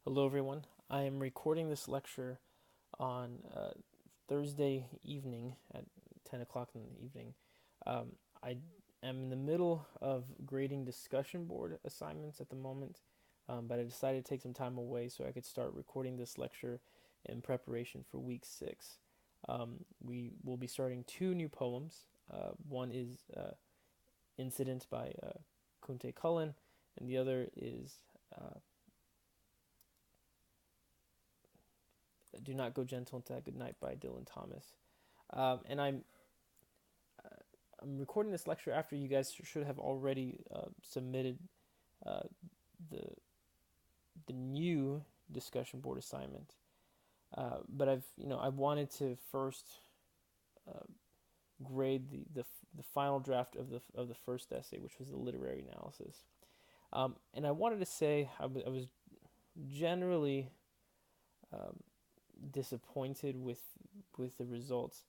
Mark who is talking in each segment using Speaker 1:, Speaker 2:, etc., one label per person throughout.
Speaker 1: Hello, everyone. I am recording this lecture on Thursday evening at 10 o'clock in the evening. I am in the middle of grading discussion board assignments at the moment, but I decided to take some time away so I could start recording this lecture in preparation for week 6. We will be starting two new poems. One is Incident by Kunte Cullen, and the other is Do Not Go Gentle Into That Good Night by Dylan Thomas. And I'm recording this lecture after you guys should have already submitted uh, the the new discussion board assignment. But I wanted to first uh, grade the final draft of the first essay, which was the literary analysis. And I wanted to say I was generally um, disappointed with the results.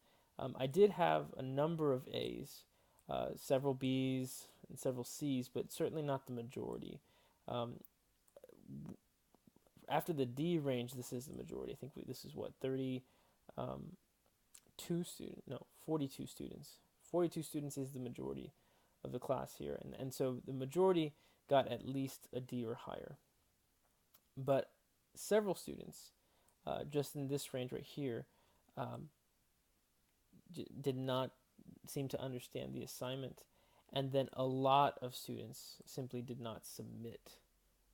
Speaker 1: I did have a number of A's, several B's, and several C's, but certainly not the majority. Um, After the D range, this is the majority. I think this is what 32 students, no, 42 students. 42 students is the majority of the class here, and so the majority got at least a D or higher. But several students, just in this range right here, um, did not seem to understand the assignment, and then a lot of students simply did not submit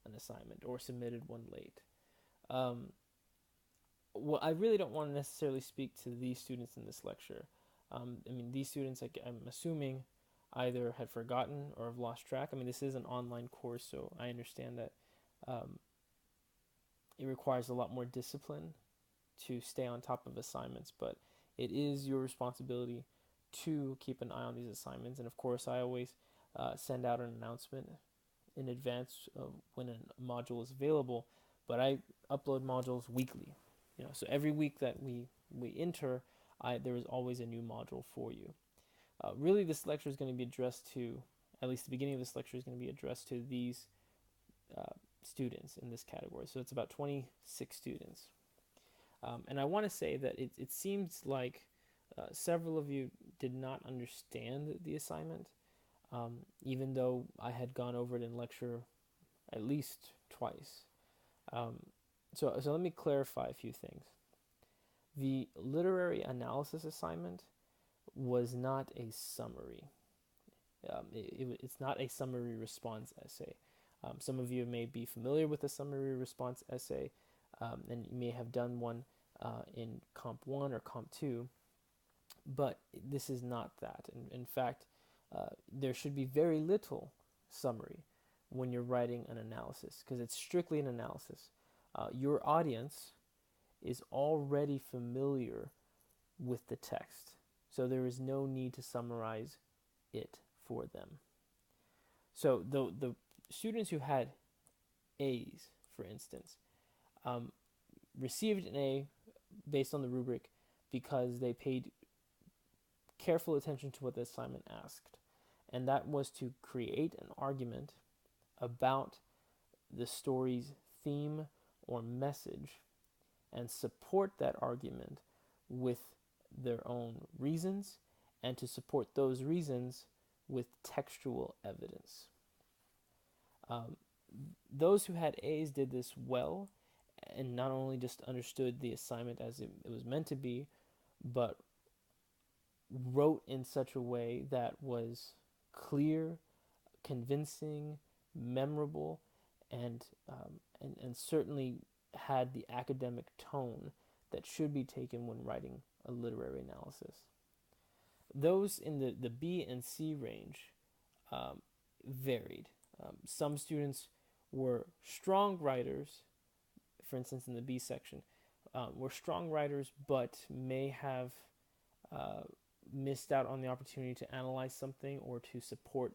Speaker 1: an assignment or submitted one late. Um, well, I really don't want to necessarily speak to these students in this lecture. I mean, these students, I'm assuming, either had forgotten or have lost track. I mean, this is an online course, so I understand that um, it requires a lot more discipline to stay on top of assignments, but it is your responsibility to keep an eye on these assignments. And of course, I always send out an announcement in advance of when a module is available, but I upload modules weekly. So every week that we enter, there is always a new module for you. Really, this lecture is going to be addressed to, at least the beginning of this lecture is going to be addressed to these students in this category. So it's about 26 students. And I want to say that it seems like several of you did not understand the assignment, even though I had gone over it in lecture at least twice. So let me clarify a few things. The literary analysis assignment was not a summary. It's not a summary response essay. Some of you may be familiar with a summary response essay, and you may have done one in Comp 1 or Comp 2, but this is not that. In fact, there should be very little summary when you're writing an analysis, because it's strictly an analysis. Your audience is already familiar with the text, so there is no need to summarize it for them. So the students who had A's, for instance, um, received an A based on the rubric because they paid careful attention to what the assignment asked, and that was to create an argument about the story's theme or message and support that argument with their own reasons, and to support those reasons with textual evidence. Um, those who had A's did this well, and not only just understood the assignment as it was meant to be, but wrote in such a way that was clear, convincing, memorable, and certainly had the academic tone that should be taken when writing a literary analysis. Those in the B and C range varied. Some students were strong writers, for instance, in the B section, were strong writers, but may have uh, missed out on the opportunity to analyze something or to support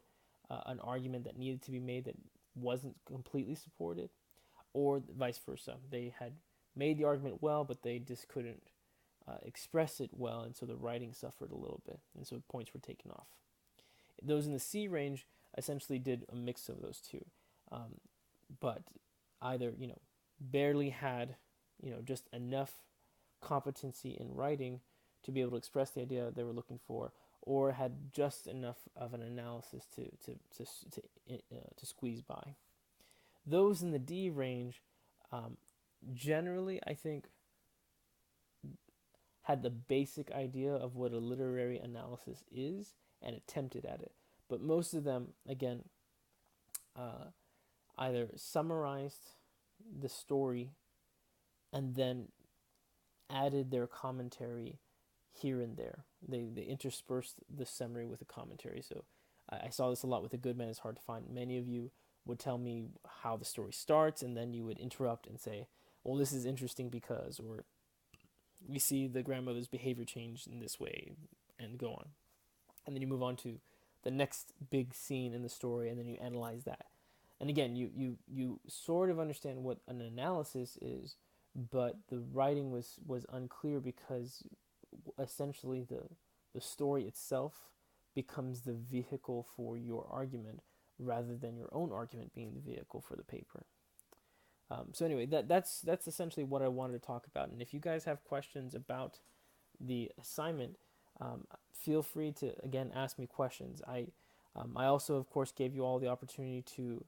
Speaker 1: an argument that needed to be made that wasn't completely supported, or vice versa. They had made the argument well, but they just couldn't express it well, and so the writing suffered a little bit, and so points were taken off. Those in the C range essentially did a mix of those two, but either barely had, just enough competency in writing to be able to express the idea they were looking for, or had just enough of an analysis to squeeze by. Those in the D range, generally, I think, had the basic idea of what a literary analysis is and attempted at it. But most of them, again, either summarized the story and then added their commentary here and there. They interspersed the summary with a commentary. So I saw this a lot with The Good Man is Hard to Find. Many of you would tell me how the story starts, and then you would interrupt and say, well, this is interesting because, or we see the grandmother's behavior change in this way, and go on. And then you move on to the next big scene in the story, and then you analyze that. And again, you sort of understand what an analysis is, but the writing was unclear because essentially the story itself becomes the vehicle for your argument rather than your own argument being the vehicle for the paper. So anyway, that's essentially what I wanted to talk about. And if you guys have questions about the assignment, feel free to, again, ask me questions. I also, of course, gave you all the opportunity to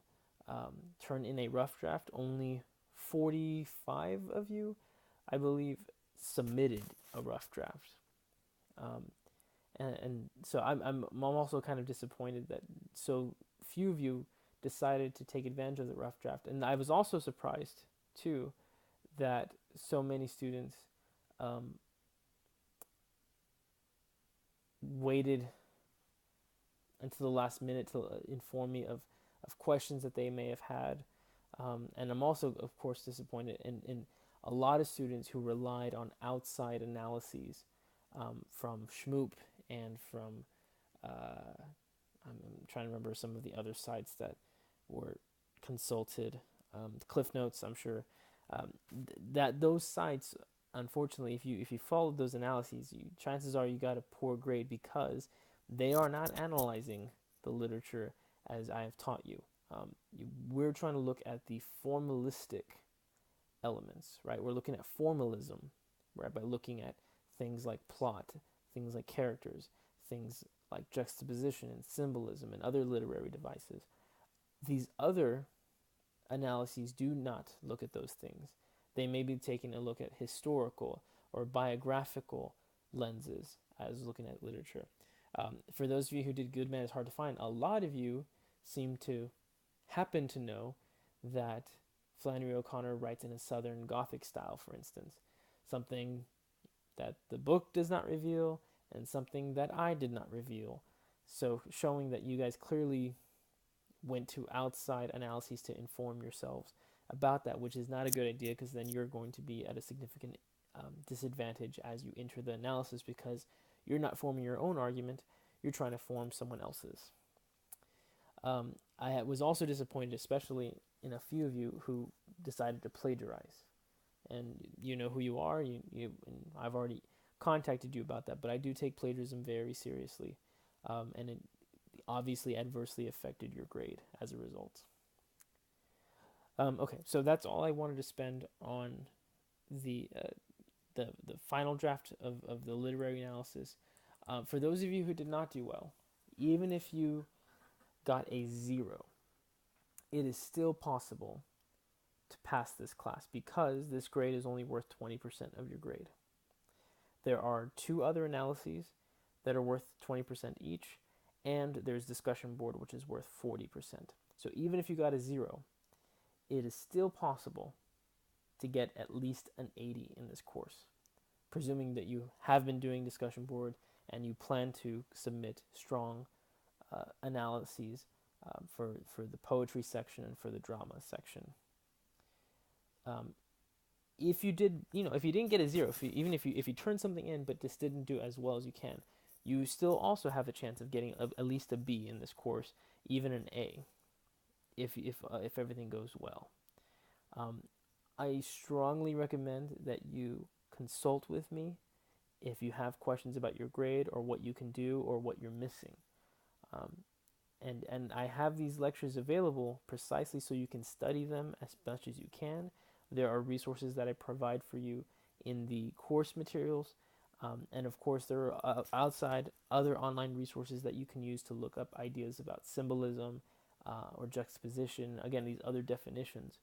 Speaker 1: turn in a rough draft. Only 45 of you, I believe, submitted a rough draft. And so I'm also kind of disappointed that so few of you decided to take advantage of the rough draft. And I was also surprised, too, that so many students waited until the last minute to inform me of questions that they may have had. And I'm also, of course, disappointed in a lot of students who relied on outside analyses from Schmoop and from, I'm trying to remember some of the other sites that were consulted, Cliff Notes, I'm sure, that those sites, unfortunately, if you followed those analyses, chances are you got a poor grade because they are not analyzing the literature as I have taught you. We're trying to look at the formalistic elements, right? We're looking at formalism, right? By looking at things like plot, things like characters, things like juxtaposition and symbolism and other literary devices. These other analyses do not look at those things. They may be taking a look at historical or biographical lenses as looking at literature. For those of you who did Good Man is Hard to Find, a lot of you seem to happen to know that Flannery O'Connor writes in a Southern Gothic style, for instance, something that the book does not reveal and something that I did not reveal. So showing that you guys clearly went to outside analyses to inform yourselves about that, which is not a good idea because then you're going to be at a significant disadvantage as you enter the analysis because you're not forming your own argument, you're trying to form someone else's. I was also disappointed, especially in a few of you who decided to plagiarize. And you know who you are, and I've already contacted you about that, but I do take plagiarism very seriously, and it obviously adversely affected your grade as a result. Okay, so that's all I wanted to spend on the final draft of the literary analysis. For those of you who did not do well, even if you got a 0, it is still possible to pass this class because this grade is only worth 20% of your grade. There are 2 other analyses that are worth 20% each, and there's discussion board, which is worth 40%. So even if you got a 0, it is still possible to get at least an 80 in this course, presuming that you have been doing discussion board and you plan to submit strong analyses for the poetry section and for the drama section. If you did, if you didn't get a 0, if you turn something in but just didn't do as well as you can, you still also have a chance of getting at least a B in this course, even an A, if everything goes well. I strongly recommend that you consult with me if you have questions about your grade or what you can do or what you're missing. And I have these lectures available precisely so you can study them as much as you can. There are resources that I provide for you in the course materials. And of course, there are outside other online resources that you can use to look up ideas about symbolism or juxtaposition. Again, these other definitions.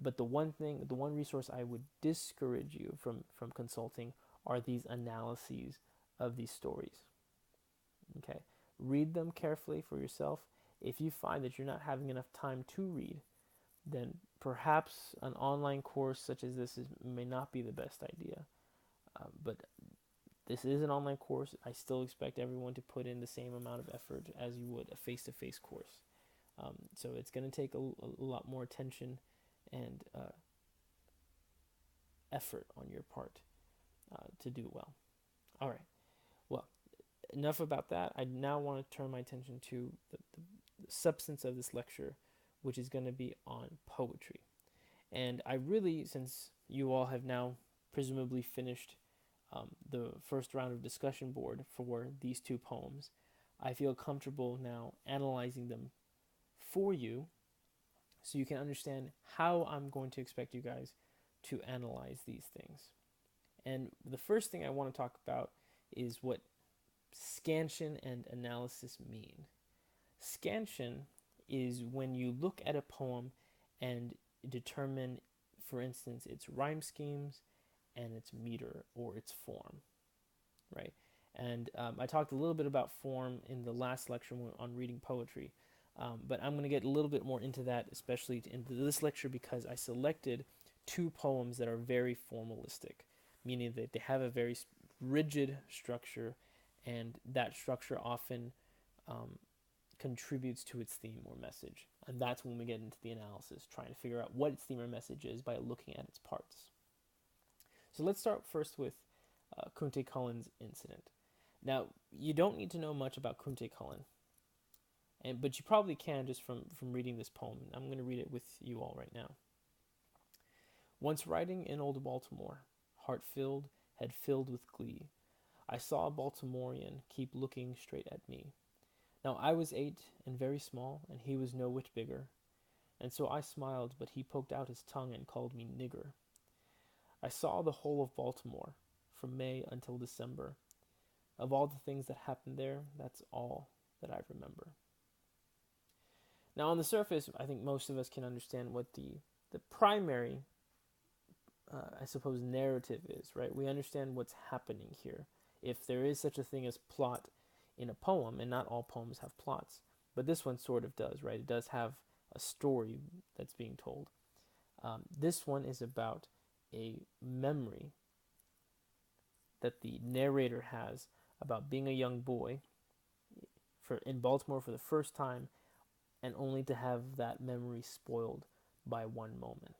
Speaker 1: But the one resource I would discourage you from consulting are these analyses of these stories. Okay, read them carefully for yourself. If you find that you're not having enough time to read, then perhaps an online course such as this may not be the best idea. But this is an online course. I still expect everyone to put in the same amount of effort as you would a face-to-face course. So it's going to take a lot more attention and effort on your part to do well. All right. Well, enough about that. I now want to turn my attention to the substance of this lecture, which is going to be on poetry. And I really, since you all have now presumably finished the first round of discussion board for these two poems, I feel comfortable now analyzing them for you so you can understand how I'm going to expect you guys to analyze these things. And the first thing I want to talk about is what scansion and analysis mean. Scansion is when you look at a poem and determine, for instance, its rhyme schemes and its meter or its form, right? And I talked a little bit about form in the last lecture on reading poetry, but I'm going to get a little bit more into that, especially into this lecture, because I selected two poems that are very formalistic, meaning that they have a very rigid structure, and that structure often contributes to its theme or message. And that's when we get into the analysis, trying to figure out what its theme or message is by looking at its parts. So let's start first with Kunte Cullen's incident. Now, you don't need to know much about Kunte Cullen, but you probably can just from reading this poem. I'm going to read it with you all right now. Once riding in old Baltimore, heart filled, head filled with glee, I saw a Baltimorean keep looking straight at me. Now I was 8 and very small, and he was no whit bigger, and so I smiled, but he poked out his tongue and called me nigger. I saw the whole of Baltimore, from May until December. Of all the things that happened there, that's all that I remember. Now on the surface, I think most of us can understand what the primary, I suppose, narrative is, right? We understand what's happening here. If there is such a thing as plot in a poem, and not all poems have plots, but this one sort of does, right? It does have a story that's being told. This one is about a memory that the narrator has about being a young boy in Baltimore for the first time, and only to have that memory spoiled by one moment,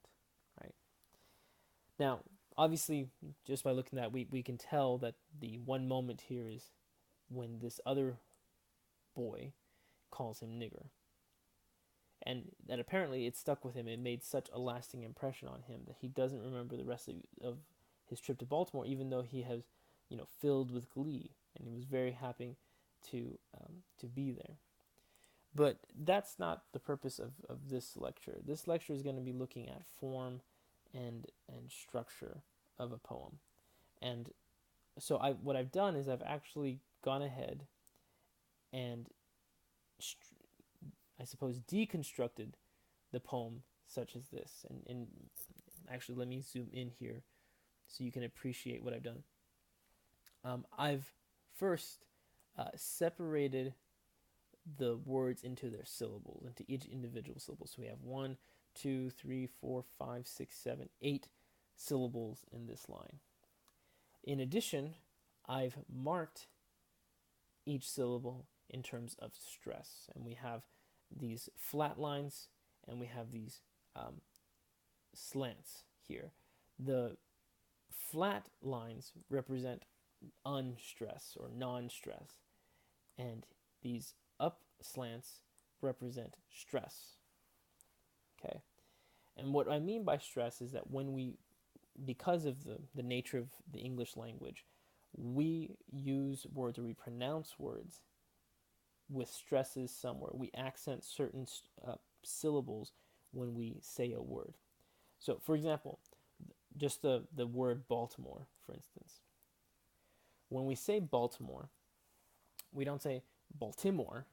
Speaker 1: right? Now, obviously, just by looking at that, we can tell that the one moment here is when this other boy calls him nigger. And that apparently it stuck with him. It made such a lasting impression on him that he doesn't remember the rest of his trip to Baltimore, even though he has, filled with glee, and he was very happy to be there. But that's not the purpose of this lecture. This lecture is going to be looking at form and structure of a poem. And so what I've done is I've actually gone ahead and I suppose deconstructed the poem such as this. And actually, let me zoom in here so you can appreciate what I've done. I've first separated the words into their syllables, into each individual syllable. So we have 1, 2, 3, 4, 5, 6, 7, 8 syllables in this line. In addition, I've marked each syllable in terms of stress, and we have these flat lines and we have these slants here. The flat lines represent unstress or non-stress, and these up slants represent stress. Okay, and what I mean by stress is that because of the nature of the English language, we use words, or we pronounce words with stresses somewhere. We accent certain syllables when we say a word. So, for example, just the word Baltimore, for instance. When we say Baltimore, we don't say Baltimore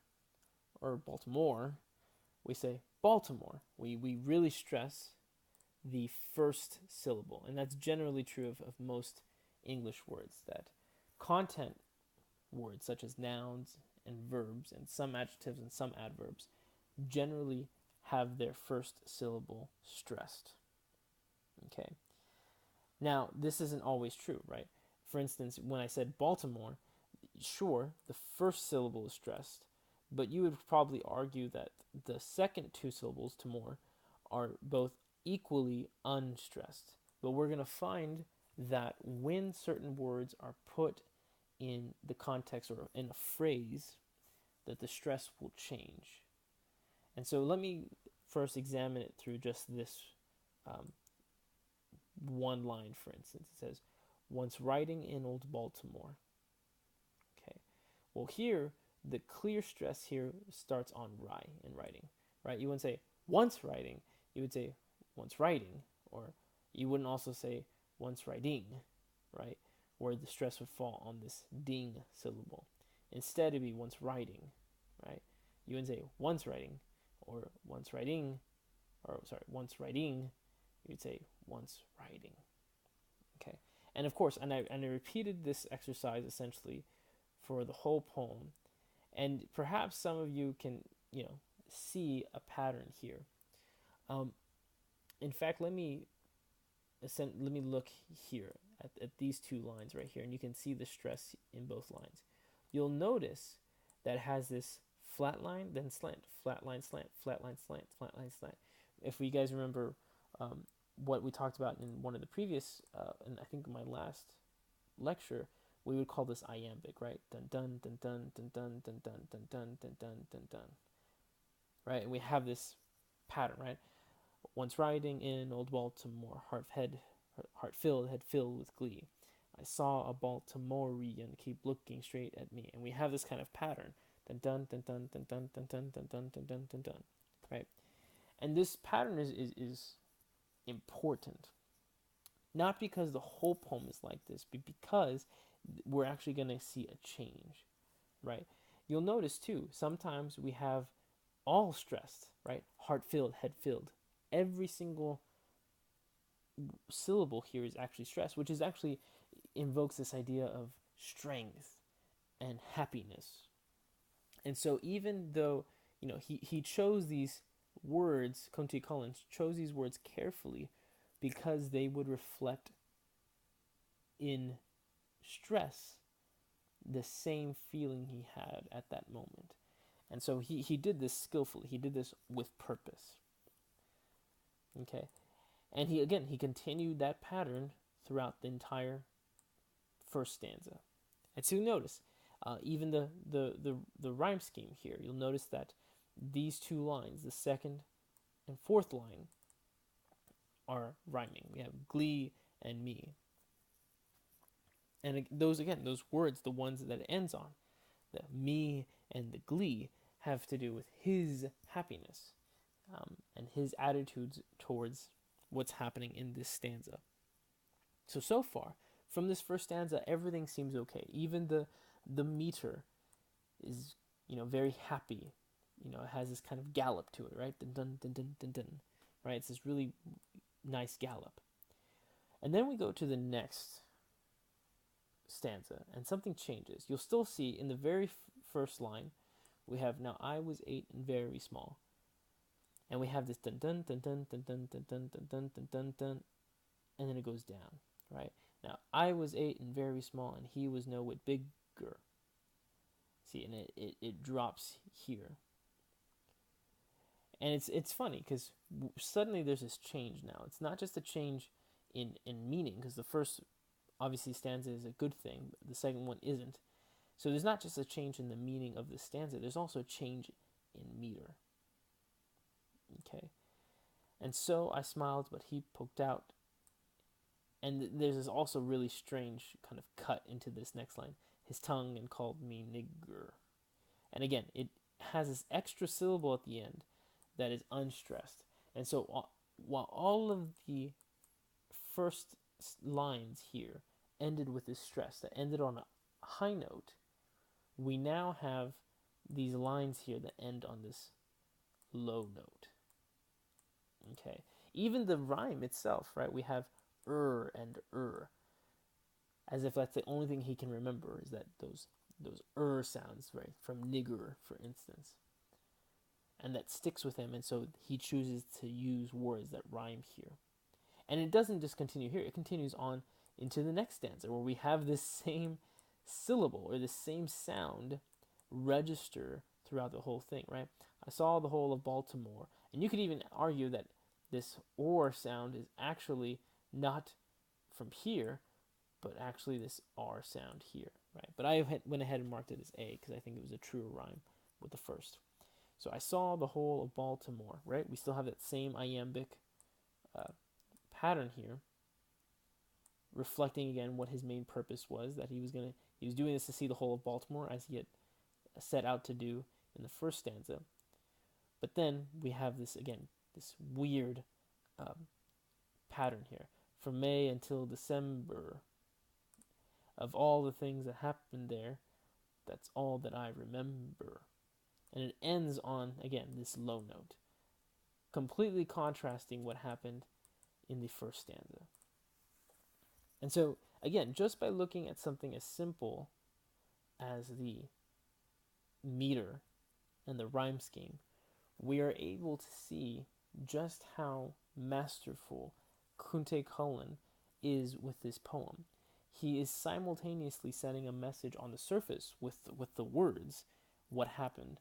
Speaker 1: or Baltimore. We say Baltimore. We really stress the first syllable. And that's generally true of most English words, that content words such as nouns and verbs and some adjectives and some adverbs generally have their first syllable stressed. Okay. Now, this isn't always true, right? For instance, when I said Baltimore, sure, the first syllable is stressed, but you would probably argue that the second two syllables, to more, are both equally unstressed. But we're going to find that when certain words are put in the context or in a phrase, that the stress will change. And so let me first examine it through just this one line, for instance. It says, once riding in old Baltimore. Okay. Well, here, the clear stress here starts on "ry" in writing, right? You wouldn't say once riding, you would say once riding, or you wouldn't also say once riding, right? Where the stress would fall on this ding syllable. Instead, it'd be once riding, right? You wouldn't say once riding, or once riding, or sorry, once riding, you'd say once riding. Okay. And of course, and I repeated this exercise essentially for the whole poem. And perhaps some of you can, see a pattern here. In fact, let me look here at these two lines right here, and you can see the stress in both lines. You'll notice that it has this flat line, then slant, flat line, slant, flat line, slant, flat line, slant. If you guys remember what we talked about in one of the previous, and I think my last lecture, we would call this iambic, right? Dun dun dun dun dun dun dun dun dun dun dun dun dun dun. Right, and we have this pattern, right? Once riding in old Baltimore, heart filled, head filled with glee. I saw a Baltimorean keep looking straight at me, and we have this kind of pattern. Dun dun dun dun dun dun dun dun dun dun dun dun dun dun. Right, and this pattern is important. Not because the whole poem is like this, but because we're actually going to see a change, right? You'll notice too, sometimes we have all stressed, right? Heart filled, head filled. Every single syllable here is actually stressed, which is actually invokes this idea of strength and happiness. And so even though, he chose these words, Conte Collins chose these words carefully because they would reflect in stress the same feeling he had at that moment. And so he did this skillfully. He did this with purpose. Okay. And he continued that pattern throughout the entire first stanza. And so you notice, even the rhyme scheme here, you'll notice that these two lines, the second and fourth line, are rhyming. We have glee and me. And those words, the ones that it ends on, the me and the glee, have to do with his happiness and his attitudes towards what's happening in this stanza. So far, from this first stanza, everything seems okay. Even the meter is, very happy. It has this kind of gallop to it, right? Dun dun dun dun dun dun. Right? It's this really nice gallop. And then we go to the next stanza, and something changes. You'll still see in the very first line, we have, now I was 8 and very small. And we have this dun dun dun dun dun dun dun dun dun dun dun dun dun, and then it goes down, right? Now I was 8 and very small, and he was no whit bigger. See, and it drops here. And it's funny because suddenly there's this change now. It's not just a change in meaning, because the first obviously stanza is a good thing, but the second one isn't. So there's not just a change in the meaning of the stanza, there's also a change in meter. Okay. And so I smiled, but he poked out. And there's this also really strange kind of cut into this next line. His tongue and called me nigger. And again, it has this extra syllable at the end that is unstressed. And so while all of the first lines here ended with this stress that ended on a high note, we now have these lines here that end on this low note. Okay, even the rhyme itself, right? We have and as if that's the only thing he can remember, is that those sounds, right? From nigger, for instance. And that sticks with him, and so he chooses to use words that rhyme here. And it doesn't just continue here, it continues on into the next stanza where we have this same syllable or this same sound register throughout the whole thing, right? I saw the whole of Baltimore, and you could even argue that this or sound is actually not from here, but actually this R sound here, right? But I went ahead and marked it as A because I think it was a truer rhyme with the first. So I saw the whole of Baltimore, right? We still have that same iambic pattern here, reflecting again what his main purpose was, that he was doing this to see the whole of Baltimore as he had set out to do in the first stanza. But then we have this weird pattern here. From May until December, of all the things that happened there, that's all that I remember. And it ends on, again, this low note, completely contrasting what happened in the first stanza. And so, again, just by looking at something as simple as the meter and the rhyme scheme, we are able to see just how masterful Kunte Cullen is with this poem. He is simultaneously sending a message on the surface with the words, what happened,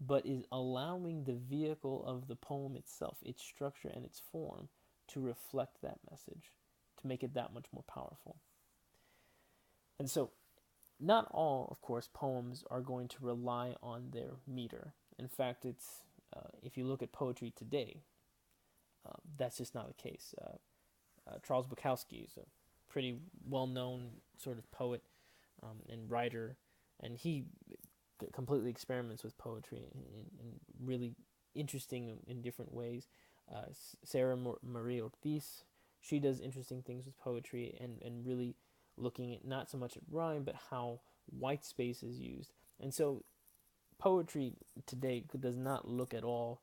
Speaker 1: but is allowing the vehicle of the poem itself, its structure and its form, to reflect that message, to make it that much more powerful. And so, not all, of course, poems are going to rely on their meter. In fact, it's if you look at poetry today, that's just not the case. Charles Bukowski is a pretty well-known sort of poet and writer, and he completely experiments with poetry in really interesting in different ways. Sarah Marie Ortiz, she does interesting things with poetry and really looking at not so much at rhyme, but how white space is used. And so poetry today does not look at all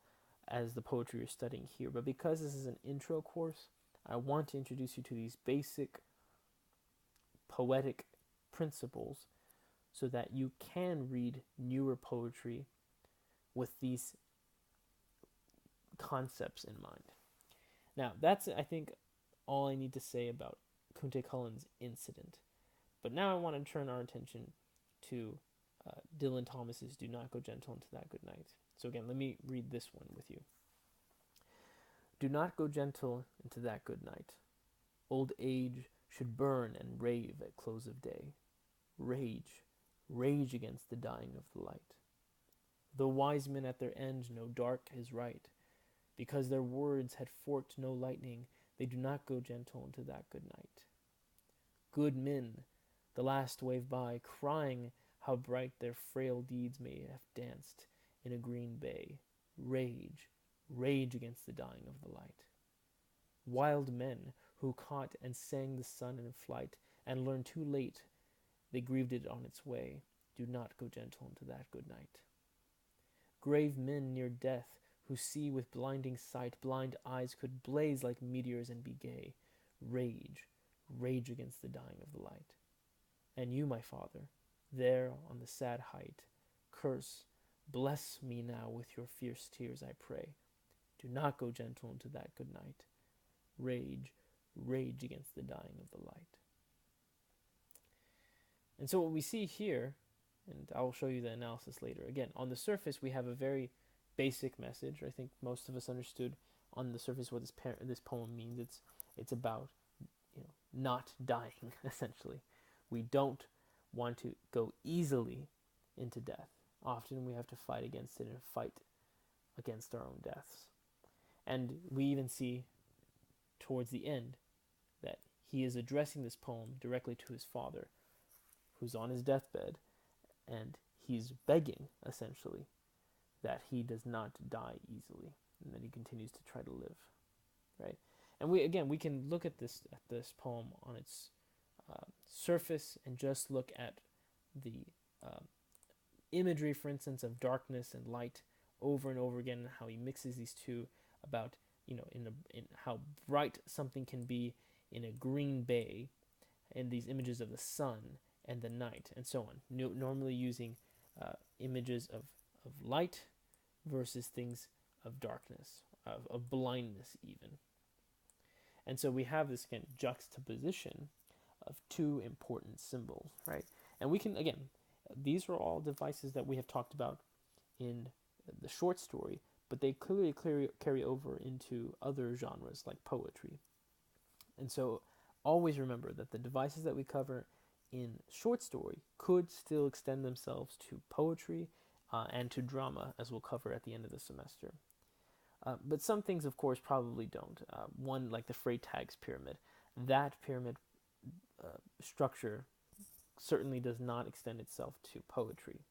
Speaker 1: as the poetry you're studying here. But because this is an intro course, I want to introduce you to these basic poetic principles so that you can read newer poetry with these concepts in mind. Now, that's, I think, all I need to say about Kunte Cullen's incident. But now I want to turn our attention to Dylan Thomas's Do Not Go Gentle Into That Good Night. So again, let me read this one with you. Do not go gentle into that good night. Old age should burn and rave at close of day. Rage, rage against the dying of the light. Though wise men at their end know dark is right, because their words had forked no lightning, they do not go gentle into that good night. Good men, the last wave by, crying how bright their frail deeds may have danced in a green bay. Rage, rage against the dying of the light. Wild men who caught and sang the sun in flight, and learned too late they grieved it on its way, do not go gentle into that good night. Grave men near death, who see with blinding sight, blind eyes could blaze like meteors and be gay. Rage, rage against the dying of the light. And you, my father, there on the sad height, curse, bless me now with your fierce tears, I pray. Do not go gentle into that good night. Rage, rage against the dying of the light. And so what we see here, and I will show you the analysis later. Again, on the surface, we have a very basic message. I think most of us understood on the surface what this poem means. It's about not dying, essentially. We don't want to go easily into death. Often we have to fight against it and fight against our own deaths. And we even see towards the end that he is addressing this poem directly to his father, who's on his deathbed, and he's begging, essentially, that he does not die easily, and that he continues to try to live. right? And we can look at this poem on its surface and just look at the imagery, for instance, of darkness and light over and over again, and how he mixes these two about, in how bright something can be in a green bay, and these images of the sun and the night and so on, normally using images of light versus things of darkness, of blindness even. And so we have this again juxtaposition of two important symbols, right? And we can, again, these are all devices that we have talked about in the short story, but they clearly carry over into other genres like poetry. And so always remember that the devices that we cover in short story could still extend themselves to poetry and to drama, as we'll cover at the end of the semester. But some things, of course, probably don't. One, like the Freytag's pyramid. That pyramid structure certainly does not extend itself to poetry.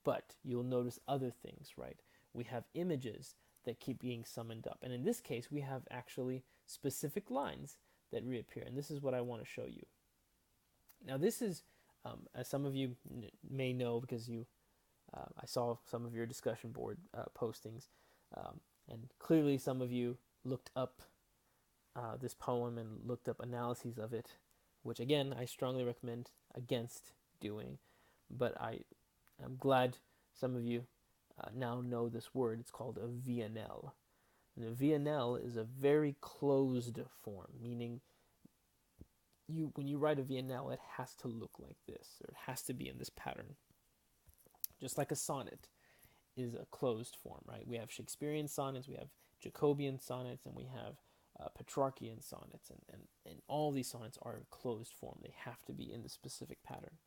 Speaker 1: But you'll notice other things, right? We have images that keep being summoned up. And in this case, we have actually specific lines that reappear. And this is what I want to show you. Now, this is, as some of you may know, because I saw some of your discussion board postings, and clearly some of you looked up this poem and looked up analyses of it, which again I strongly recommend against doing, but I'm glad some of you now know this word. It's called a VNL. And a VNL is a very closed form, meaning when you write a VNL, it has to look like this, or it has to be in this pattern. Just like a sonnet is a closed form, right? We have Shakespearean sonnets, we have Jacobean sonnets, and we have Petrarchian sonnets, and all these sonnets are in closed form. They have to be in the specific pattern.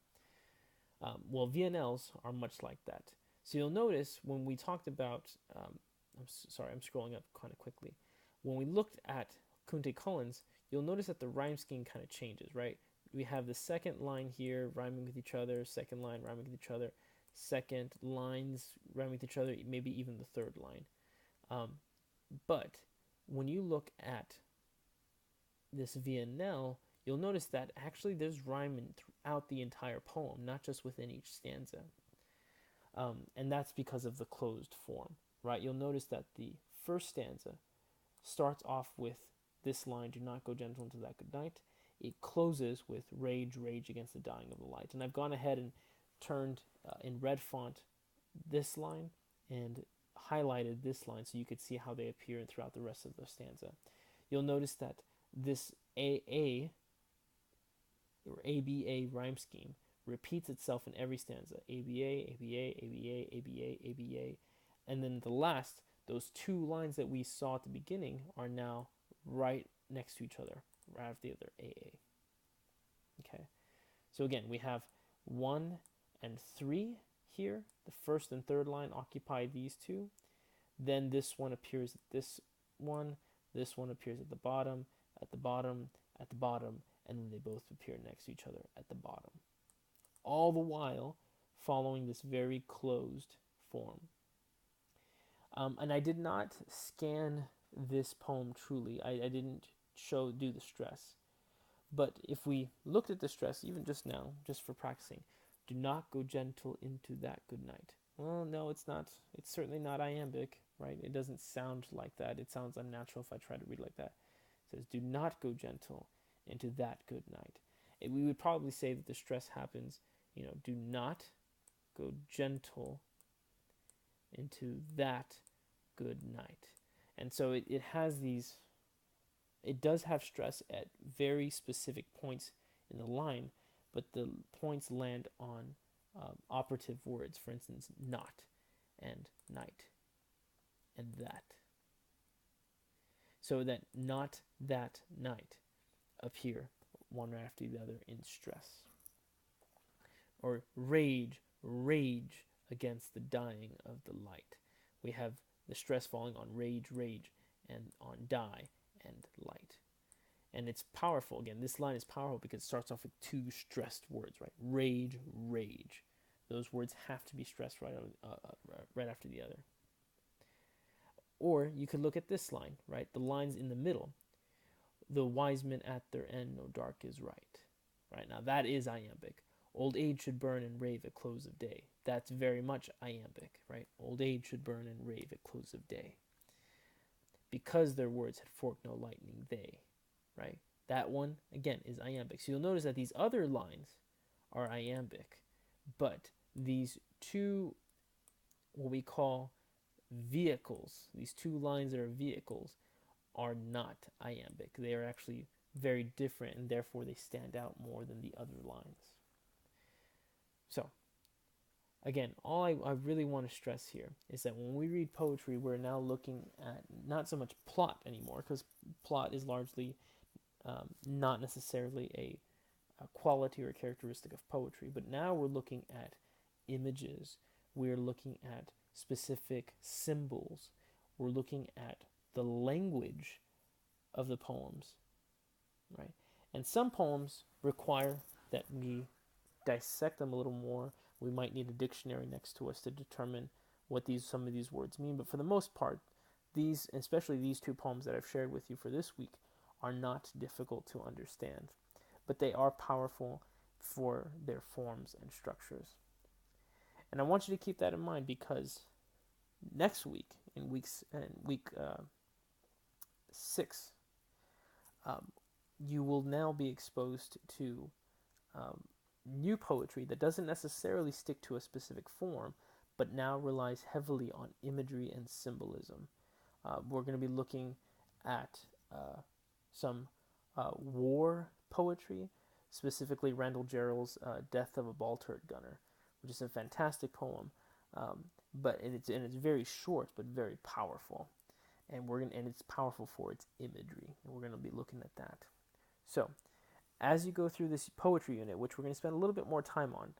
Speaker 1: Well, VNLs are much like that. So you'll notice when we talked about, I'm scrolling up kind of quickly. When we looked at Kunte Collins, you'll notice that the rhyme scheme kind of changes, right? We have the second line here rhyming with each other, second line rhyming with each other, second lines rhyming with each other, maybe even the third line. But when you look at this VNL, you'll notice that actually there's rhyming throughout the entire poem, not just within each stanza. And that's because of the closed form, right? You'll notice that the first stanza starts off with this line, do not go gentle into that good night. It closes with rage, rage against the dying of the light. And I've gone ahead and turned in red font this line and highlighted this line so you could see how they appear throughout the rest of the stanza. You'll notice that this AA or ABA rhyme scheme repeats itself in every stanza. ABA, ABA, ABA, ABA, ABA. And then the last, those two lines that we saw at the beginning are now right next to each other, right after the other, AA. Okay. So again, we have 1 and 3 here. The first and third line occupy these two. Then this one appears at this one appears at the bottom, at the bottom, at the bottom, and then they both appear next to each other at the bottom. All the while following this very closed form. And I did not scan this poem truly. I didn't do the stress. But if we looked at the stress, even just now, just for practicing, do not go gentle into that good night. Well, no, it's not. It's certainly not iambic, right? It doesn't sound like that. It sounds unnatural if I try to read like that. It says, do not go gentle into that good night. We would probably say that the stress happens, do not go gentle into that good night. And so it has these, it does have stress at very specific points in the line, but the points land on operative words, for instance, not and night and that. So that not that night appear one right after the other in stress. Or rage, rage against the dying of the light. We have the stress falling on rage, rage, and on die and light. And it's powerful. Again, this line is powerful because it starts off with two stressed words, right? Rage, rage. Those words have to be stressed right after the other. Or you could look at this line, right? The lines in the middle. The wise men at their end know dark is right. Right? Now that is iambic. Old age should burn and rave at close of day. That's very much iambic, right? Old age should burn and rave at close of day. Because their words had forked no lightning, they, right? That one, again, is iambic. So you'll notice that these other lines are iambic, but these two, what we call vehicles, these two lines that are vehicles, are not iambic. They are actually very different, and therefore they stand out more than the other lines. So, again, all I really want to stress here is that when we read poetry, we're now looking at not so much plot anymore, because plot is largely not necessarily a quality or characteristic of poetry, but now we're looking at images, we're looking at specific symbols, we're looking at the language of the poems, right? And some poems require that we dissect them a little more. We might need a dictionary next to us to determine what some of these words mean, but for the most part, these, especially these two poems that I've shared with you for this week, are not difficult to understand, but they are powerful for their forms and structures. And I want you to keep that in mind, because next week, in week 6, you will now be exposed to new poetry that doesn't necessarily stick to a specific form, but now relies heavily on imagery and symbolism. We're going to be looking at some war poetry, specifically Randall Jarrell's "Death of a Ball Turret Gunner," which is a fantastic poem, but it's very short but very powerful, and it's powerful for its imagery, and we're going to be looking at that. So, as you go through this poetry unit, which we're going to spend a little bit more time on,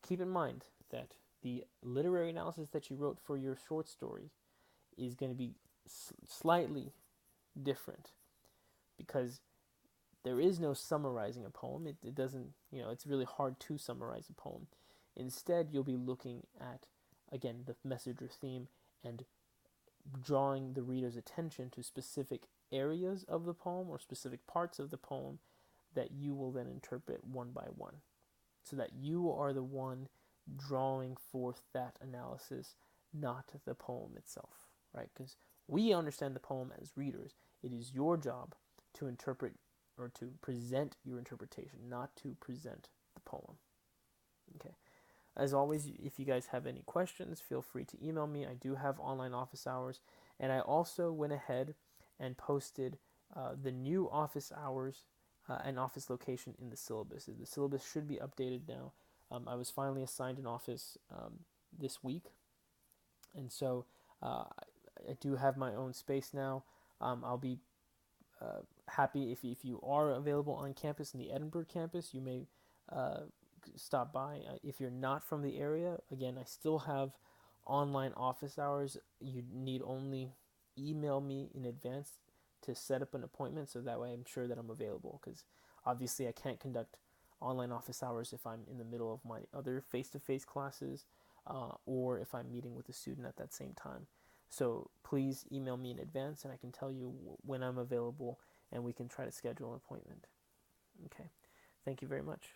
Speaker 1: keep in mind that the literary analysis that you wrote for your short story is going to be slightly different, because there is no summarizing a poem. It doesn't, it's really hard to summarize a poem. Instead, you'll be looking at, again, the message or theme, and drawing the reader's attention to specific areas of the poem or specific parts of the poem that you will then interpret one by one, so that you are the one drawing forth that analysis, not the poem itself, right? Because we understand the poem as readers. It is your job to interpret or to present your interpretation, not to present the poem. Okay. As always, if you guys have any questions, feel free to email me. I do have online office hours, and I also went ahead and posted the new office hours and office location in the syllabus. The syllabus should be updated now. I was finally assigned an office this week, and so I do have my own space now. I'll be happy if you are available on campus, in the Edinburgh campus, you may stop by. If you're not from the area, again, I still have online office hours. You need only email me in advance to set up an appointment, so that way I'm sure that I'm available, because obviously I can't conduct online office hours if I'm in the middle of my other face-to-face classes, or if I'm meeting with a student at that same time. So please email me in advance, and I can tell you when I'm available, and we can try to schedule an appointment. Okay, thank you very much.